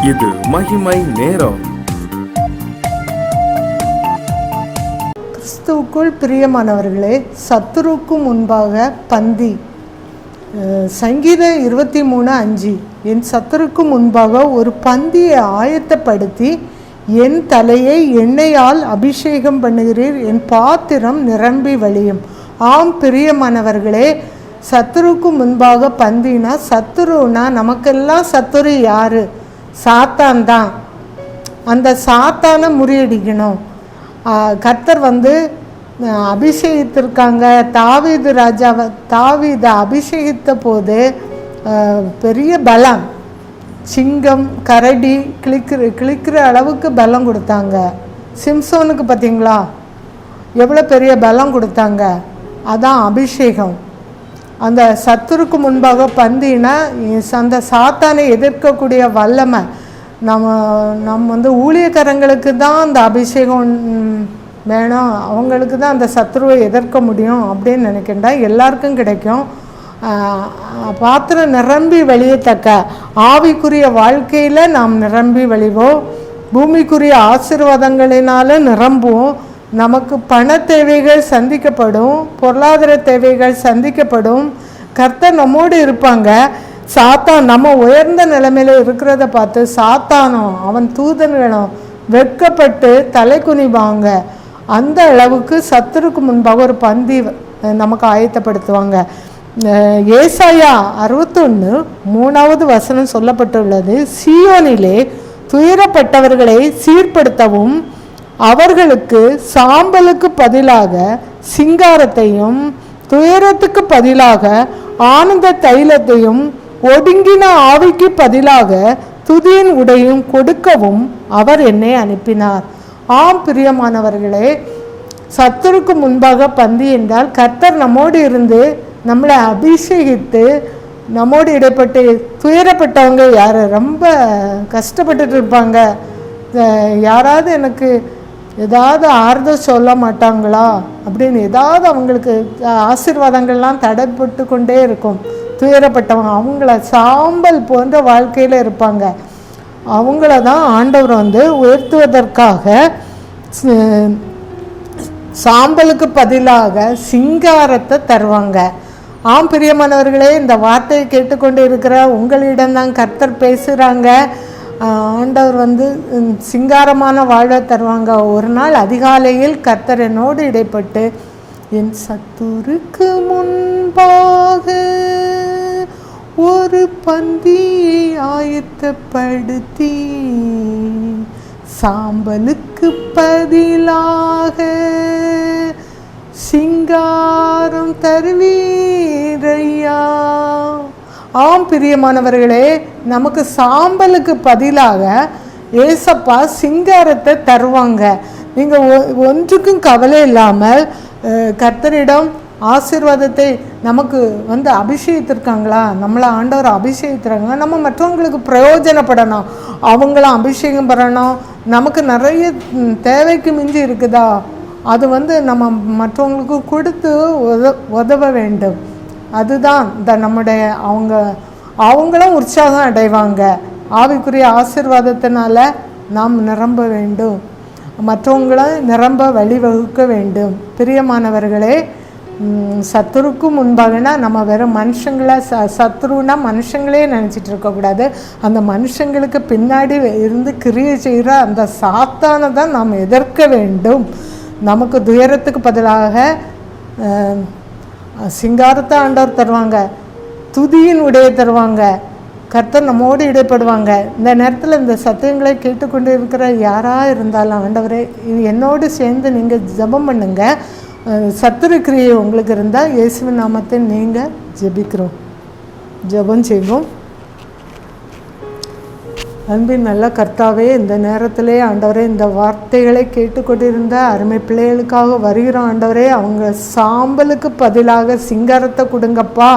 இது மகிமை நேரம். கிறிஸ்துவுக்குள் பிரியமானவர்களே, சத்துருக்கு முன்பாக பந்தி. சங்கீதம் 23:5. என் சத்துருக்கு முன்பாக ஒரு பந்தியை ஆயத்தப்படுத்தி என் தலையை எண்ணெயால் அபிஷேகம் பண்ணுகிறீர், என் பாத்திரம் நிரம்பி வழியும். ஆம் பிரியமானவர்களே, சத்துருக்கு முன்பாக பந்தினா, சத்துருனா நமக்கெல்லாம் சத்துரு யாரு? சாத்தான் தான். அந்த சாத்தானை முறியடிக்கணும். கர்த்தர் அபிஷேகித்திருக்காங்க. தாவீதை அபிஷேகித்த போது பெரிய பலம், சிங்கம் கரடி கிளிக்கிற அளவுக்கு பலம் கொடுத்தாங்க. சிம்சோனுக்கு பார்த்தீங்களா எவ்வளோ பெரிய பலம் கொடுத்தாங்க? அதான் அபிஷேகம். அந்த சத்துருக்கு முன்பாக பந்தினா அந்த சாத்தானை எதிர்க்கக்கூடிய வல்லமை. நம்ம ஊழியக்காரங்களுக்கு தான் அந்த அபிஷேகம் வேணும், அவங்களுக்கு தான் அந்த சத்துருவை எதிர்க்க முடியும் அப்படின்னு நினைக்கின்றா. எல்லாருக்கும் கிடைக்கும். பாத்திரம் நிரம்பி வழியத்தக்க ஆவிக்குரிய வாழ்க்கையில் நாம் நிரம்பி வழிவோம். பூமிக்குரிய ஆசீர்வாதங்களினால நிரம்புவோம். நமக்கு பண தேவைகள் சந்திக்கப்படும், பொருளாதார தேவைகள் சந்திக்கப்படும். கர்த்தர் நம்மோடு இருப்பாங்க. சாத்தான் நம்ம உயர்ந்த நிலைமையில் இருக்கிறத பார்த்து சாத்தானோ அவன் தூதன்களும் வெட்கப்பட்டு தலை குனிவாங்க. அந்த அளவுக்கு சத்துருக்கு முன்பாக ஒரு பந்தி நமக்கு ஆயத்தப்படுத்துவாங்க. ஏசாயா 61:3 சொல்லப்பட்டுள்ளது. சீயோனிலே துயரப்பட்டவர்களை சீர்படுத்தவும், அவர்களுக்கு சாம்பலுக்கு பதிலாக சிங்காரத்தையும், துயரத்துக்கு பதிலாக ஆனந்த தைலத்தையும், ஒடுங்கின ஆவிக்கு பதிலாக துதியின் உடையும் கொடுக்கவும் அவர் என்னை அனுப்பினார். ஆம் பிரியமானவர்களே, சத்துருக்கு முன்பாக பந்தி என்றால் கர்த்தர் நம்மோடு இருந்து நம்மளை அபிஷேகித்து நம்மோடு இடைப்பட்டு துயரப்பட்டவங்க யார் ரொம்ப கஷ்டப்பட்டுட்டு இருப்பாங்க, யாராவது எனக்கு ஏதாவது ஆறுதல் சொல்ல மாட்டாங்களா அப்படின்னு ஏதாவது அவங்களுக்கு ஆசீர்வாதங்கள்லாம் தடைப்பட்டு கொண்டே இருக்கும். துயரப்பட்டவங்க அவங்கள சாம்பல் போன்ற வாழ்க்கையில் இருப்பாங்க. அவங்கள தான் ஆண்டவர் உயர்த்துவதற்காக சாம்பலுக்கு பதிலாக சிங்காரத்தை தருவாங்க. ஆம் பிரியமானவர்களே, இந்த வார்த்தையை கேட்டுக்கொண்டு இருக்கிற உங்களிடம்தான் கர்த்தர் பேசுகிறாங்க. ஆண்டவர் சிங்காரமான வாழ்வை தருவாங்க. ஒரு நாள் அதிகாலையில் கர்த்தர் என்னோடு இடைப்பட்டு, என் சத்துருக்கு முன்பாக ஒரு பந்தியை ஆயத்தப்படுத்தி சாம்பலுக்கு பதிலாக சிங்காரம் தருவீரையா. ஆம் பிரியமானவர்களே, நமக்கு சாம்பலுக்கு பதிலாக ஏசப்பா சிங்காரத்தை தருவாங்க. நீங்கள் ஒன்றுக்கும் கவலை இல்லாமல் கர்த்தரிடம் ஆசீர்வாதத்தை நமக்கு அபிஷேகித்திருக்காங்களா, நம்மளை ஆண்டவர் அபிஷேகித்துறாங்க, நம்ம மற்றவங்களுக்கு பிரயோஜனப்படணும், அவங்களும் அபிஷேகம் பண்ணணும். நமக்கு நிறைய தேவைக்கு மிஞ்சி இருக்குதா, அது நம்ம மற்றவங்களுக்கு கொடுத்து உதவ வேண்டும். அதுதான் நம்முடைய அவங்களும் உற்சாகம் அடைவாங்க. ஆவிக்குரிய ஆசீர்வாதத்தினால நாம் நிரம்ப வேண்டும், மற்றவங்களும் நிரம்ப வழிவகுக்க வேண்டும். பிரியமானவர்களே, சத்துருக்கு முன்பாகனா நம்ம வெறும் மனுஷங்களை சத்துருன்னா மனுஷங்களே நினச்சிட்டு இருக்கக்கூடாது. அந்த மனுஷங்களுக்கு பின்னாடி இருந்து கிரியை செய்கிற அந்த சாத்தானை தான் நாம் எதிர்க்க வேண்டும். நமக்கு துயரத்துக்கு பதிலாக சிங்காரத்தை ஆண்டவர் தருவாங்க, துதியின் உடைய தருவாங்க. கர்த்தர் நம்மோடு இடைப்படுவாங்க. இந்த நேரத்தில் இந்த சத்தியங்களை கேட்டுக்கொண்டு இருக்கிற யாராக இருந்தாலும், ஆண்டவரே என்னோடு சேர்ந்து நீங்கள் ஜெபம் பண்ணுங்க. சத்துரு கிரியை உங்களுக்கு இருந்தால் இயேசுவின் நாமத்தை நீங்கள் ஜெபம் செய்வோம். அன்பின் நல்ல கர்த்தாவே, இந்த நேரத்திலே ஆண்டவரே இந்த வார்த்தைகளை கேட்டுக்கொண்டிருந்த அருமை பிள்ளைகளுக்காக வருகிறோம். ஆண்டவரே, அவங்க சாம்பலுக்கு பதிலாக சிங்காரத்தை கொடுங்கப்பா.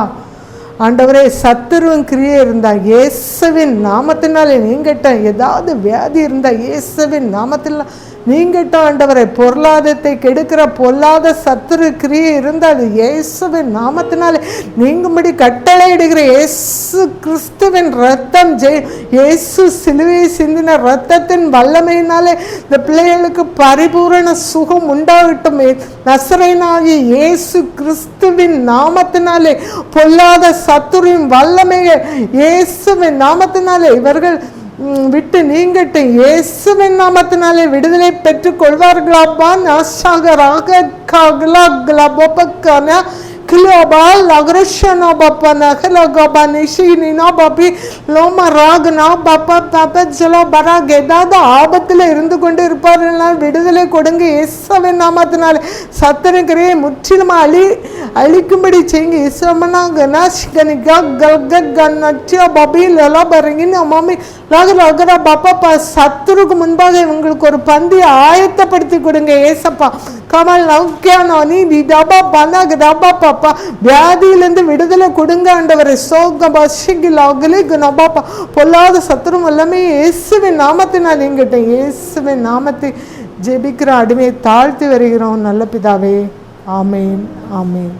ஆண்டவரே, சத்துருவின் கிரியை இருந்தால் இயேசுவின் நாமத்தினாலே நீங்கிட்ட, ஏதாவது வியாதி இருந்தால் இயேசுவின் நாமத்தில் நீங்கட்டும் ஆண்டவரை. பொருளாதாரத்தை கெடுக்கிற பொல்லாத சத்துரு கிரியை இருந்தால் இயேசுவின் நாமத்தினாலே நீங்கும்படி கட்டளை இடுகிற. இயேசு கிறிஸ்துவின் ரத்தம் இயேசு சிலுவையை சிந்தின ரத்தத்தின் வல்லமையினாலே இந்த பிள்ளைகளுக்கு பரிபூரண சுகம் உண்டாகட்டும். நசரேயனாகிய இயேசு கிறிஸ்துவின் நாமத்தினாலே பொல்லாத சத்துருவின் வல்லமையை இயேசுவின் நாமத்தினாலே இவர்கள் விட்டு நீங்கட்டு. இயேசுவின் நாமத்தினாலே விடுதலை பெற்றுக் கொள்வார்களாப்பா. நாசாகராக காகலாகலபக்கன கிலோபால் லக்ரஷனா பப்பா நகலகபா நிஷினா பப்பி லோம ராகனா பப்பா பப்ப ஜலோ பராக். ஏதாவது ஆபத்தில் இருந்து கொண்டு இருப்பார்கள், விடுதலை கொடுங்க இயேசுவின் நாமத்தினாலே. சத்துருக்கிறையை முற்றிலும் அழிக்கும்படி செய்யுங்க இயேசுவனா. கனாஷ்கனிகா கல்கன்னச்சியா பபி லலா பரங்கின் அம்மாமி லகர பப்பா. சத்துருக்கு முன்பாக இவங்களுக்கு ஒரு பந்தியை ஆயத்தப்படுத்தி கொடுங்க ஏசப்பா. கமல் நௌக்கியானோ நீ டபா பனாக டபா பாப்பா. வியாதியிலிருந்து விடுதலை கொடுங்க ஆண்டவரை. சோகபா ஷிகிலாகலி குணபாப்பா. பொல்லாத சத்துரும் எல்லாமே இயேசுவின் நாமத்தினால் நீங்கிட்ட. இயேசுவின் நாமத்தை ஜெபிக்கிற அடிமையை தாழ்த்தி வருகிறோம் நல்ல பிதாவே. ஆமேன் ஆமேன்.